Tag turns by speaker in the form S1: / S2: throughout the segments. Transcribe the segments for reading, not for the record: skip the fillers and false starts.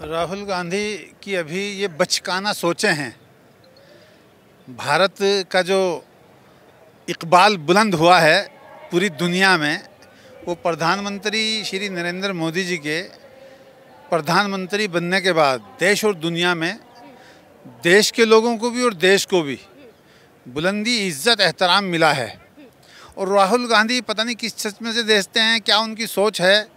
S1: राहुल गांधी की अभी ये बचकाना सोचें हैं। भारत का जो इकबाल बुलंद हुआ है पूरी दुनिया में, वो प्रधानमंत्री श्री नरेंद्र मोदी जी के प्रधानमंत्री बनने के बाद देश और दुनिया में देश के लोगों को भी और देश को भी बुलंदी, इज्जत, एहतराम मिला है। और राहुल गांधी पता नहीं किस सच में से देखते हैं, क्या उनकी सोच है,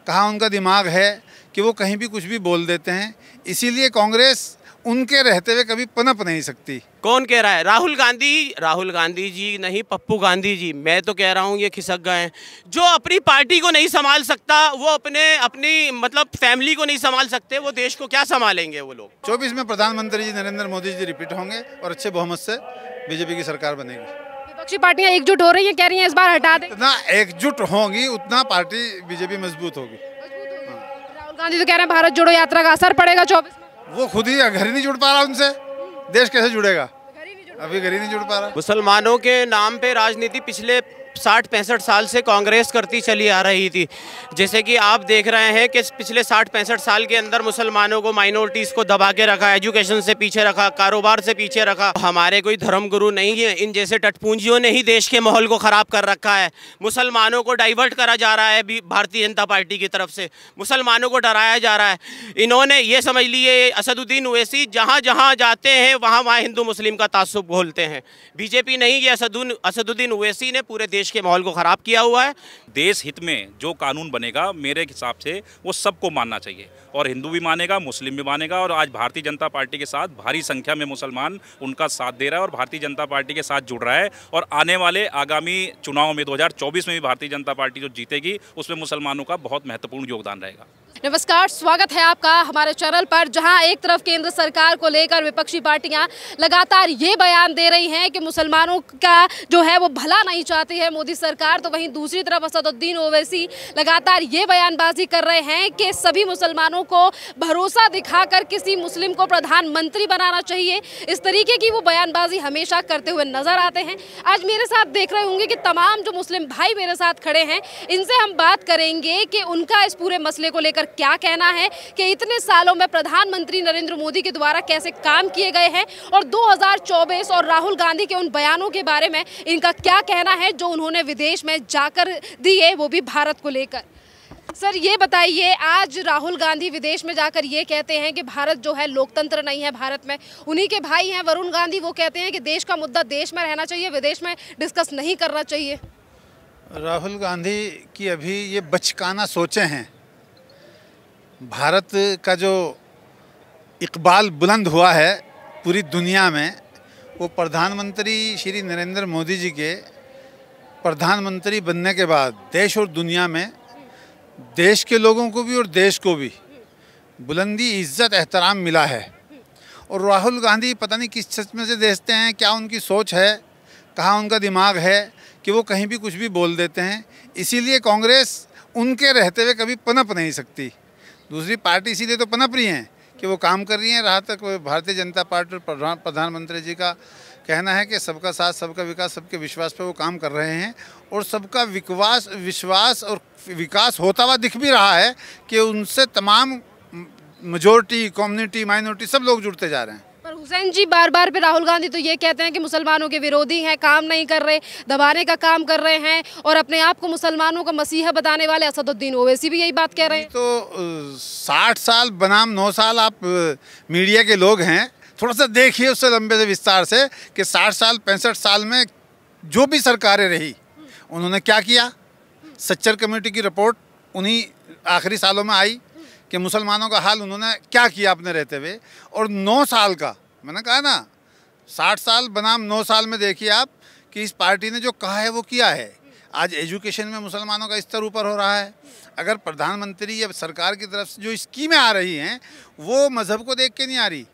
S1: कहाँ उनका दिमाग है कि वो कहीं भी कुछ भी बोल देते हैं। इसीलिए कांग्रेस उनके रहते हुए कभी पनप नहीं सकती।
S2: कौन कह रहा है? राहुल गांधी जी नहीं, पप्पू गांधी जी। मैं तो कह रहा हूँ ये खिसक गए हैं। जो अपनी पार्टी को नहीं संभाल सकता वो अपनी मतलब फैमिली को नहीं संभाल सकते, वो देश को क्या संभालेंगे वो लोग।
S1: 24 में प्रधानमंत्री जी नरेंद्र मोदी जी रिपीट होंगे और अच्छे बहुमत से बीजेपी की सरकार बनेगी।
S3: विपक्षी पार्टियां एकजुट हो रही हैं, कह रही हैं इस बार हटा दें।
S1: जितना एकजुट होंगी उतना पार्टी बीजेपी मजबूत होगी।
S3: राहुल गांधी तो कह रहे हैं भारत जोड़ो यात्रा का असर पड़ेगा 24 में।
S1: वो खुद ही घर ही नहीं जुड़ पा रहा उनसे, देश कैसे जुड़ेगा? अभी घर ही नहीं जुड़ पा रहा।
S2: मुसलमानों के नाम पे राजनीति पिछले 60-65 साल से कांग्रेस करती चली आ रही थी। जैसे कि आप देख रहे हैं कि पिछले 60-65 साल के अंदर मुसलमानों को, माइनॉरिटीज़ को दबा के रखा, एजुकेशन से पीछे रखा, कारोबार से पीछे रखा। हमारे कोई धर्मगुरु नहीं है, इन जैसे टटपूंजियों ने ही देश के माहौल को ख़राब कर रखा है। मुसलमानों को डाइवर्ट करा जा रहा है भारतीय जनता पार्टी की तरफ से, मुसलमानों को डराया जा रहा है। इन्होंने ये समझ लिए, असदुद्दीन ओवैसी जहाँ जहाँ जाते हैं वहाँ वहाँ हिंदू मुस्लिम का तासुब घोलते हैं। बीजेपी नहीं, ये असदुद्दीन ओवैसी ने पूरे देश के माहौल को खराब किया हुआ है।
S4: देश हित में जो कानून बनेगा मेरे हिसाब से वो सबको मानना चाहिए, और हिंदू भी मानेगा, मुस्लिम भी मानेगा। और आज भारतीय जनता पार्टी के साथ भारी संख्या में मुसलमान उनका साथ दे रहा है और भारतीय जनता पार्टी के साथ जुड़ रहा है। और आने वाले आगामी चुनाव में 2024 में भी भारतीय जनता पार्टी जो जीतेगी उसमें मुसलमानों का बहुत महत्वपूर्ण योगदान रहेगा।
S3: नमस्कार, स्वागत है आपका हमारे चैनल पर, जहां एक तरफ केंद्र सरकार को लेकर विपक्षी पार्टियां लगातार ये बयान दे रही हैं कि मुसलमानों का जो है वो भला नहीं चाहती है मोदी सरकार, तो वहीं दूसरी तरफ असदुद्दीन ओवैसी लगातार ये बयानबाजी कर रहे हैं कि सभी मुसलमानों को भरोसा दिखाकर किसी मुस्लिम को प्रधानमंत्री बनाना चाहिए। इस तरीके की वो बयानबाजी हमेशा करते हुए नजर आते हैं। आज मेरे साथ देख रहे होंगे कि तमाम जो मुस्लिम भाई मेरे साथ खड़े हैं, इनसे हम बात करेंगे कि उनका इस पूरे मसले को लेकर क्या कहना है, कि इतने सालों में प्रधानमंत्री नरेंद्र मोदी के द्वारा कैसे काम किए गए हैं और 2024 और राहुल गांधी के उन बयानों के बारे में इनका क्या कहना है जो उन्होंने विदेश में जाकर दिए, वो भी भारत को लेकर। सर ये बताइए, आज राहुल गांधी विदेश में जाकर ये कहते हैं कि भारत जो है लोकतंत्र नहीं है, भारत में उन्हीं के भाई हैं वरुण गांधी, वो कहते हैं कि देश का मुद्दा देश में रहना चाहिए, विदेश में डिस्कस नहीं करना चाहिए।
S1: राहुल गांधी की अभी ये बचकाना सोचें हैं। भारत का जो इकबाल बुलंद हुआ है पूरी दुनिया में, वो प्रधानमंत्री श्री नरेंद्र मोदी जी के प्रधानमंत्री बनने के बाद देश और दुनिया में देश के लोगों को भी और देश को भी बुलंदी, इज्जत, एहतराम मिला है। और राहुल गांधी पता नहीं किस सच में से देखते हैं, क्या उनकी सोच है, कहाँ उनका दिमाग है कि वो कहीं भी कुछ भी बोल देते हैं। इसीलिए कांग्रेस उनके रहते हुए कभी पनप नहीं सकती। दूसरी पार्टी इसीलिए तो पनप रही हैं कि वो काम कर रही हैं। रहा तक भारतीय जनता पार्टी और प्रधानमंत्री जी का कहना है कि सबका साथ, सबका विकास, सबके विश्वास पे वो काम कर रहे हैं। और सबका विश्वास और विकास होता हुआ दिख भी रहा है कि उनसे तमाम मेजॉरिटी, कम्युनिटी, माइनॉरिटी सब लोग जुड़ते जा रहे हैं।
S3: पर हुसैन जी, बार बार पे राहुल गांधी तो ये कहते हैं कि मुसलमानों के विरोधी हैं, काम नहीं कर रहे, दबाने का काम कर रहे हैं, और अपने आप को मुसलमानों का मसीहा बताने वाले असदुद्दीन ओवैसी भी यही बात कह रहे हैं।
S1: तो 60 साल बनाम 9 साल आप मीडिया के लोग हैं, थोड़ा सा देखिए उससे लंबे से विस्तार से कि 60 साल 65 साल में जो भी सरकारें रही उन्होंने क्या किया। सच्चर कमेटी की रिपोर्ट उन्हीं आखिरी सालों में आई कि मुसलमानों का हाल उन्होंने क्या किया अपने रहते हुए। और 9 साल का, मैंने कहा ना, 60 साल बनाम 9 साल में देखिए आप कि इस पार्टी ने जो कहा है वो किया है। आज एजुकेशन में मुसलमानों का स्तर ऊपर हो रहा है। अगर प्रधानमंत्री या सरकार की तरफ से जो स्कीमें आ रही हैं वो मज़हब को देख के नहीं आ रही,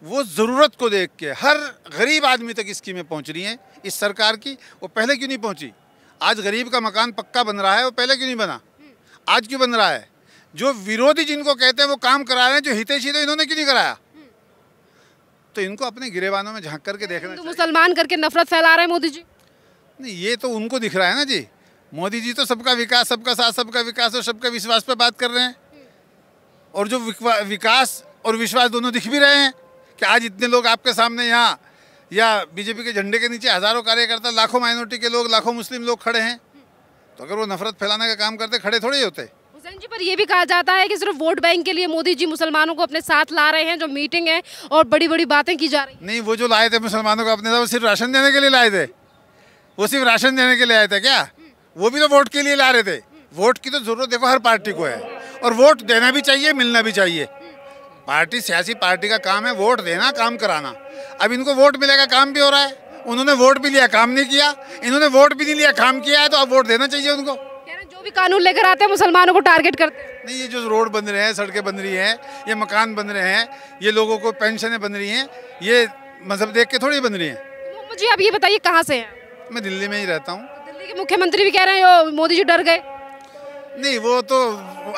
S1: वो ज़रूरत को देख के हर गरीब आदमी तक स्कीमें पहुंच रही हैं इस सरकार की। वो पहले क्यों नहीं पहुंची? आज गरीब का मकान पक्का बन रहा है, वो पहले क्यों नहीं बना? आज क्यों बन रहा है? जो विरोधी जिनको कहते हैं वो काम करा रहे हैं, जो हितैषी तो इन्होंने क्यों नहीं कराया? तो इनको अपने गिरेबानों में झांक करके देखना चाहिए।
S3: मुसलमान करके नफरत फैला रहे हैं मोदी जी।
S1: नहीं, ये तो उनको दिख रहा है ना जी। मोदी जी तो सबका विकास, सबका साथ, सबका विकास और सबका विश्वास पे बात कर रहे हैं। और जो विकास और विश्वास दोनों दिख भी रहे हैं कि आज इतने लोग आपके सामने यहाँ या बीजेपी के झंडे के नीचे हज़ारों कार्यकर्ता, लाखों माइनॉरिटी के लोग, लाखों मुस्लिम लोग खड़े हैं। तो अगर वो नफरत फैलाने का काम करते, खड़े थोड़े ही होते।
S3: हुसैन जी, पर ये भी कहा जाता है कि सिर्फ वोट बैंक के लिए मोदी जी मुसलमानों को अपने साथ ला रहे हैं, जो मीटिंग है और बड़ी बड़ी बातें की जा रही हैं।
S1: नहीं, वो जो लाए थे मुसलमानों को अपने साथ, वो सिर्फ राशन देने के लिए लाए थे। वो सिर्फ राशन देने के लिए आए थे क्या? वो भी तो वोट के लिए ला रहे थे। वोट की तो जरूरत देखो हर पार्टी को है, और वोट देना भी चाहिए, मिलना भी चाहिए। पार्टी, सियासी पार्टी का काम है वोट देना, काम कराना। अब इनको वोट मिलेगा, काम भी हो रहा है। उन्होंने वोट भी लिया, काम नहीं किया। इन्होंने वोट भी नहीं लिया, काम किया है, तो अब वोट देना चाहिए उनको।
S3: जो भी कानून लेकर आते हैं मुसलमानों को टारगेट करते हैं।
S1: नहीं, ये जो रोड बन रहे हैं, सड़कें बन रही हैं, ये मकान बन रहे हैं, ये लोगों को पेंशनें बन रही हैं, ये मजहब देख के थोड़ी बन रही हैं।
S3: मोहम्मद जी, आप ये बताइए कहाँ से हैं?
S1: मैं दिल्ली में ही रहता हूँ।
S3: दिल्ली के मुख्यमंत्री भी कह रहे हैं मोदी जी डर गए।
S1: नहीं, वो तो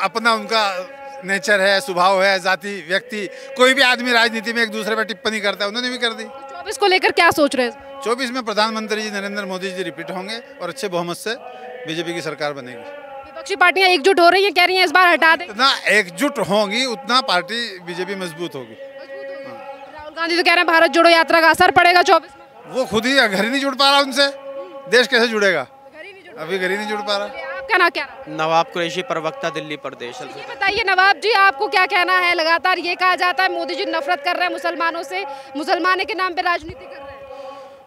S1: अपना उनका नेचर है, स्वभाव है, जाति व्यक्ति। कोई भी आदमी राजनीति में एक दूसरे पर टिप्पणी करता है, उन्होंने भी कर दी।
S3: 24 को लेकर क्या सोच रहे हैं?
S1: 24 में प्रधानमंत्री जी नरेंद्र मोदी जी रिपीट होंगे और अच्छे बहुमत से बीजेपी की सरकार बनेगी।
S3: विपक्षी पार्टियां एकजुट हो रही हैं, कह रही हैं इस बार हटा दें।
S1: जितना एकजुट होंगी उतना पार्टी बीजेपी मजबूत होगी।
S3: राहुल गांधी तो कह रहे हैं भारत जोड़ो यात्रा का असर पड़ेगा 24 में।
S1: वो खुद ही घर ही नहीं जुड़ पा रहा उनसे, देश कैसे जुड़ेगा? अभी घर ही नहीं जुड़ पा रहा।
S3: आपका नाम क्या?
S2: नवाब कुरैशी, प्रवक्ता, दिल्ली प्रदेश।
S3: ये बताइए नवाब जी, आपको क्या कहना है? लगातार ये कहा जाता है मोदी जी नफरत कर रहे हैं मुसलमानों से, मुसलमानों के नाम पे राजनीति कर रहे हैं।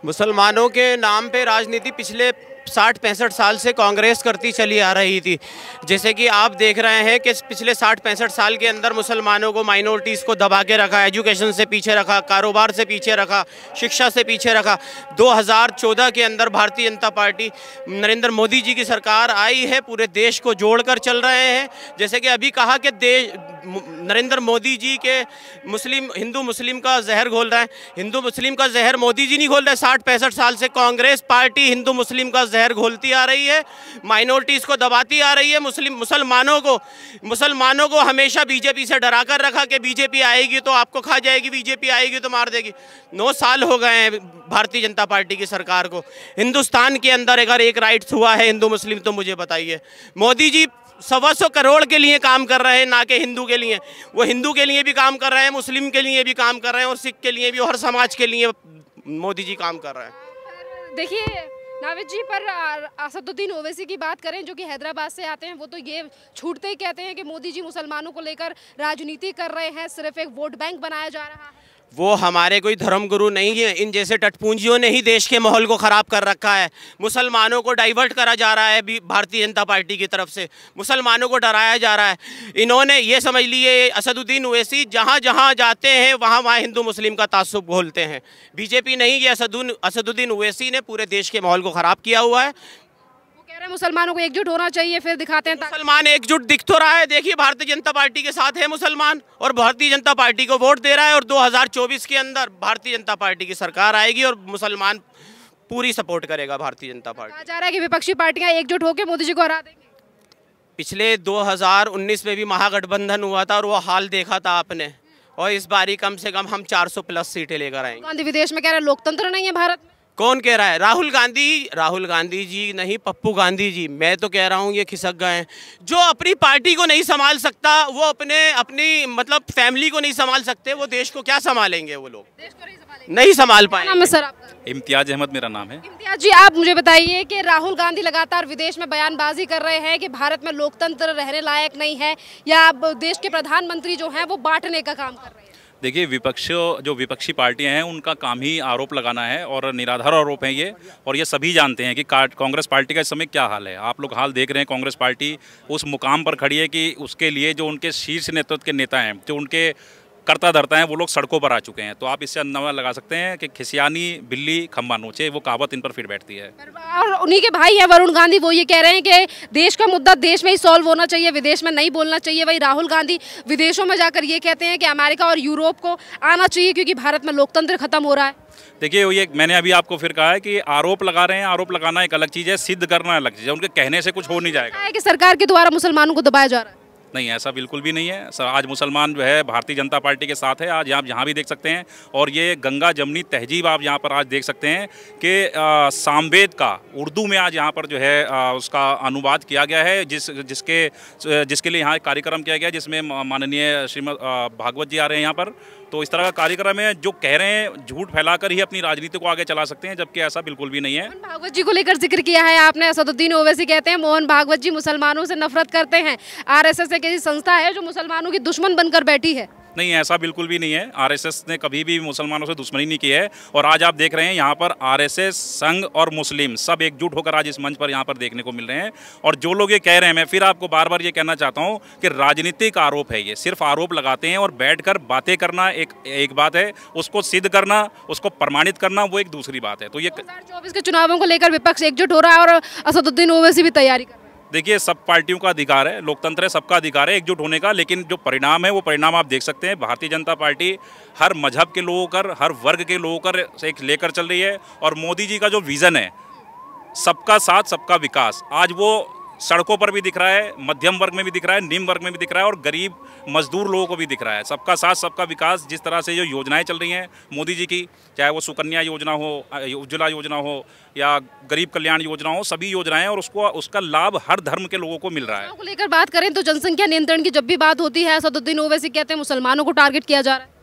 S2: मुसलमानों के नाम पे राजनीति पिछले 60-65 साल से कांग्रेस करती चली आ रही थी। जैसे कि आप देख रहे हैं कि पिछले 60-65 साल के अंदर मुसलमानों को, माइनॉरिटीज़ को दबा के रखा, एजुकेशन से पीछे रखा, कारोबार से पीछे रखा, शिक्षा से पीछे रखा। 2014 के अंदर भारतीय जनता पार्टी, नरेंद्र मोदी जी की सरकार आई है, पूरे देश को जोड़कर चल रहे हैं। जैसे कि अभी कहा कि नरेंद्र मोदी जी के हिंदू मुस्लिम का जहर घोल रहे हैं। हिंदू मुस्लिम का जहर मोदी जी नहीं घोल रहे। 60-65 साल से कांग्रेस पार्टी हिंदू मुस्लिम का जहर घोलती आ रही है, माइनॉरिटीज़ को दबाती आ रही है। मुसलमानों को हमेशा बीजेपी से डरा कर रखा कि बीजेपी आएगी तो आपको खा जाएगी, बीजेपी आएगी तो मार देगी। 9 साल हो गए हैं भारतीय जनता पार्टी की सरकार को। हिंदुस्तान के अंदर अगर एक राइट्स हुआ है हिंदू मुस्लिम तो मुझे बताइए। मोदी जी 125 करोड़ के लिए काम कर रहे हैं, ना कि हिंदू के लिए। वो हिंदू के लिए भी काम कर रहे हैं, मुस्लिम के लिए भी काम कर रहे हैं, और सिख के लिए भी, और हर समाज के लिए मोदी जी काम कर रहे हैं।
S3: देखिए नाविद जी, पर असदुद्दीन ओवैसी की बात करें जो कि हैदराबाद से आते हैं, वो तो ये छूटते ही कहते हैं कि मोदी जी मुसलमानों को लेकर राजनीति कर रहे हैं, सिर्फ एक वोट बैंक बनाया जा रहा है।
S2: वो हमारे कोई धर्मगुरु नहीं है। इन जैसे टटपूंजियों ने ही देश के माहौल को ख़राब कर रखा है। मुसलमानों को डाइवर्ट करा जा रहा है भारतीय जनता पार्टी की तरफ से, मुसलमानों को डराया जा रहा है। इन्होंने ये समझ लिए, असदुद्दीन ओवैसी जहाँ जहाँ जाते हैं वहाँ वहाँ हिंदू मुस्लिम का तासुब घोलते हैं। बीजेपी नहीं, ये असदुद्दीन ओवैसी ने पूरे देश के माहौल को ख़राब किया हुआ है।
S3: मुसलमानों को एकजुट होना चाहिए, फिर दिखाते हैं।
S2: मुसलमान एकजुट दिख तो रहा है। देखिए भारतीय जनता पार्टी के साथ है मुसलमान, और भारतीय जनता पार्टी को वोट दे रहा है, और 2024 के अंदर भारतीय जनता पार्टी की सरकार आएगी और मुसलमान पूरी सपोर्ट करेगा भारतीय जनता पार्टी।
S3: कहा जा रहा है कि विपक्षी पार्टियां एकजुट होकर मोदी जी को हरा देंगे।
S2: पिछले 2019 में भी महागठबंधन हुआ था और वो हाल देखा था आपने, और इस बारी कम से कम हम 400+ सीटें लेकर आएंगे।
S3: गांधी विदेश में कह रहे हैं लोकतंत्र नहीं है भारत में।
S2: कौन कह रहा है? राहुल गांधी जी नहीं, पप्पू गांधी जी। मैं तो कह रहा हूँ ये खिसक गए हैं। जो अपनी पार्टी को नहीं संभाल सकता, वो अपनी मतलब फैमिली को नहीं संभाल सकते, वो देश को क्या संभालेंगे? वो लोग देश को नहीं संभाल पाएंगे।
S3: नाम है सर आपका?
S4: इम्तियाज अहमद मेरा नाम है।
S3: इम्तियाज जी, आप मुझे बताइए कि राहुल गांधी लगातार विदेश में बयानबाजी कर रहे हैं कि भारत में लोकतंत्र रहने लायक नहीं है, या देश के प्रधानमंत्री जो हैं वो बांटने का काम कर रहे हैं।
S4: देखिए, जो विपक्षी पार्टियां हैं उनका काम ही आरोप लगाना है, और निराधार आरोप हैं ये, और ये सभी जानते हैं कि कांग्रेस पार्टी का इस समय क्या हाल है। आप लोग हाल देख रहे हैं, कांग्रेस पार्टी उस मुकाम पर खड़ी है कि उसके लिए जो उनके शीर्ष नेतृत्व के नेता हैं, जो उनके करता धरता है, वो लोग सड़कों पर आ चुके हैं। तो आप इससे अंदाजा लगा सकते हैं कि खिसियानी बिल्ली खंबा नोचे, वो कहावत इन पर फिर बैठती है।
S3: और उन्हीं के भाई हैं वरुण गांधी, वो ये कह रहे हैं कि देश का मुद्दा देश में ही सॉल्व होना चाहिए, विदेश में नहीं बोलना चाहिए। वही राहुल गांधी विदेशों में जाकर ये कहते हैं कि अमेरिका और यूरोप को आना चाहिए क्योंकि भारत में लोकतंत्र खत्म हो रहा है।
S4: देखिए, ये मैंने अभी आपको फिर कहा है कि आरोप लगा रहे हैं। आरोप लगाना एक अलग चीज़ है, सिद्ध करना अलग चीज़ है। उनके कहने से कुछ हो नहीं जाएगा।
S3: कि सरकार के द्वारा मुसलमानों को दबाया जा रहा है।
S4: नहीं, ऐसा बिल्कुल भी नहीं है सर। आज मुसलमान जो है भारतीय जनता पार्टी के साथ है। आज आप यहाँ भी देख सकते हैं, और ये गंगा जमनी तहजीब आप यहाँ पर आज देख सकते हैं कि सामवेद का उर्दू में आज यहाँ पर जो है उसका अनुवाद किया गया है, जिसके लिए यहाँ कार्यक्रम किया गया, जिसमें माननीय श्रीमद भागवत जी आ रहे हैं यहाँ पर। तो इस तरह का कार्यक्रम है, जो कह रहे हैं झूठ फैलाकर ही अपनी राजनीति को आगे चला सकते हैं, जबकि ऐसा बिल्कुल भी नहीं है।
S3: मोहन भागवत जी को लेकर जिक्र किया है आपने। असदुद्दीन ओवैसी कहते हैं मोहन भागवत जी मुसलमानों से नफरत करते हैं। आरएसएस एक ऐसी संस्था है जो मुसलमानों की दुश्मन बनकर बैठी है।
S4: नहीं, ऐसा बिल्कुल भी नहीं है। आरएसएस ने कभी भी मुसलमानों से दुश्मनी नहीं की है, और आज आप देख रहे हैं यहाँ पर आरएसएस, संघ और मुस्लिम सब एकजुट होकर आज इस मंच पर यहाँ पर देखने को मिल रहे हैं। और जो लोग ये कह रहे हैं, मैं फिर आपको बार बार ये कहना चाहता हूँ कि राजनीतिक आरोप है, ये सिर्फ आरोप लगाते हैं, और बैठकर बातें करना एक बात है, उसको सिद्ध करना, उसको प्रमाणित करना वो एक दूसरी बात है। तो ये
S3: 2024 के चुनावों को लेकर विपक्ष एकजुट हो रहा है और असदुद्दीन ओवैसी भी तैयारी कर रहे हैं।
S4: देखिए, सब पार्टियों का अधिकार है, लोकतंत्र है, सबका अधिकार है एकजुट होने का, लेकिन जो परिणाम है वो परिणाम आप देख सकते हैं। भारतीय जनता पार्टी हर मजहब के लोगों कर, हर वर्ग के लोगों कर एक लेकर चल रही है, और मोदी जी का जो विज़न है सबका साथ सबका विकास, आज वो सड़कों पर भी दिख रहा है, मध्यम वर्ग में भी दिख रहा है, निम्न वर्ग में भी दिख रहा है, और गरीब मजदूर लोगों को भी दिख रहा है। सबका साथ सबका विकास, जिस तरह से जो योजनाएं चल रही हैं मोदी जी की, चाहे वो सुकन्या योजना हो, उज्ज्वला योजना हो, या गरीब कल्याण योजना हो, सभी योजनाएं, और उसका लाभ हर धर्म के लोगों को मिल रहा है।
S3: को लेकर बात करें तो जनसंख्या नियंत्रण की जब भी बात होती है, असदुद्दीन ओवैसी कहते हैं मुसलमानों को टारगेट किया जा रहा है।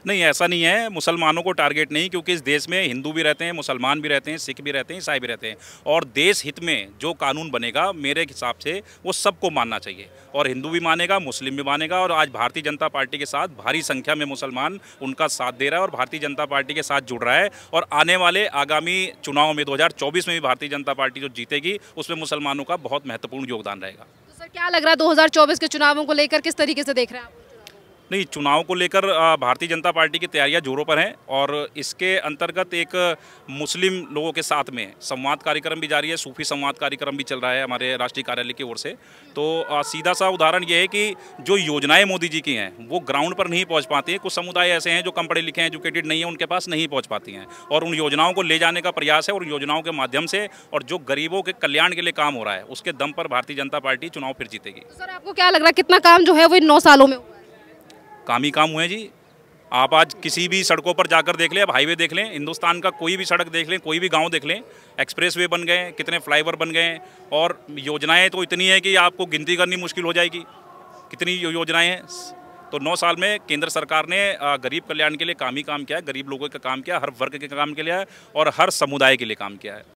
S4: नहीं, ऐसा नहीं है, मुसलमानों को टारगेट नहीं, क्योंकि इस देश में हिंदू भी रहते हैं, मुसलमान भी रहते हैं, सिख भी रहते हैं, ईसाई भी रहते हैं, और देश हित में जो कानून बनेगा मेरे हिसाब से वो सबको मानना चाहिए, और हिंदू भी मानेगा, मुस्लिम भी मानेगा। और आज भारतीय जनता पार्टी के साथ भारी संख्या में मुसलमान उनका साथ दे रहा है, और भारतीय जनता पार्टी के साथ जुड़ रहा है। और आने वाले आगामी चुनाव में 2024 में भी भारतीय जनता पार्टी जो जीतेगी, उसमें मुसलमानों का बहुत महत्वपूर्ण योगदान रहेगा।
S3: तो सर, क्या लग रहा है 2024 के चुनावों को लेकर किस तरीके से देख रहे हैं आप?
S4: नहीं, चुनाव को लेकर भारतीय जनता पार्टी की तैयारियां जोरों पर हैं, और इसके अंतर्गत एक मुस्लिम लोगों के साथ में संवाद कार्यक्रम भी जारी है, सूफी संवाद कार्यक्रम भी चल रहा है हमारे राष्ट्रीय कार्यालय की ओर से। तो सीधा सा उदाहरण ये है कि जो योजनाएं मोदी जी की हैं वो ग्राउंड पर नहीं पहुंच पाती हैं। कुछ समुदाय ऐसे हैं जो कम पढ़े लिखे हैं, एजुकेटेड नहीं है, उनके पास नहीं पहुँच पाती हैं, और उन योजनाओं को ले जाने का प्रयास है, और योजनाओं के माध्यम से और जो गरीबों के कल्याण के लिए काम हो रहा है उसके दम पर भारतीय जनता पार्टी चुनाव फिर जीतेगी।
S3: सर, आपको क्या लग रहा है कितना काम जो है वो इन 9 सालों में हुआ है?
S4: काम ही काम हुए जी। आप आज किसी भी सड़कों पर जाकर देख लें, अब हाईवे देख लें, हिंदुस्तान का कोई भी सड़क देख लें, कोई भी गांव देख लें, एक्सप्रेसवे बन गए, कितने फ्लाईओवर बन गए, और योजनाएं तो इतनी है कि आपको गिनती करनी मुश्किल हो जाएगी कितनी योजनाएं हैं। तो 9 साल में केंद्र सरकार ने गरीब कल्याण के लिए काम ही काम किया है, गरीब लोगों का काम किया, हर वर्ग के काम के लिए और हर समुदाय के लिए काम किया है।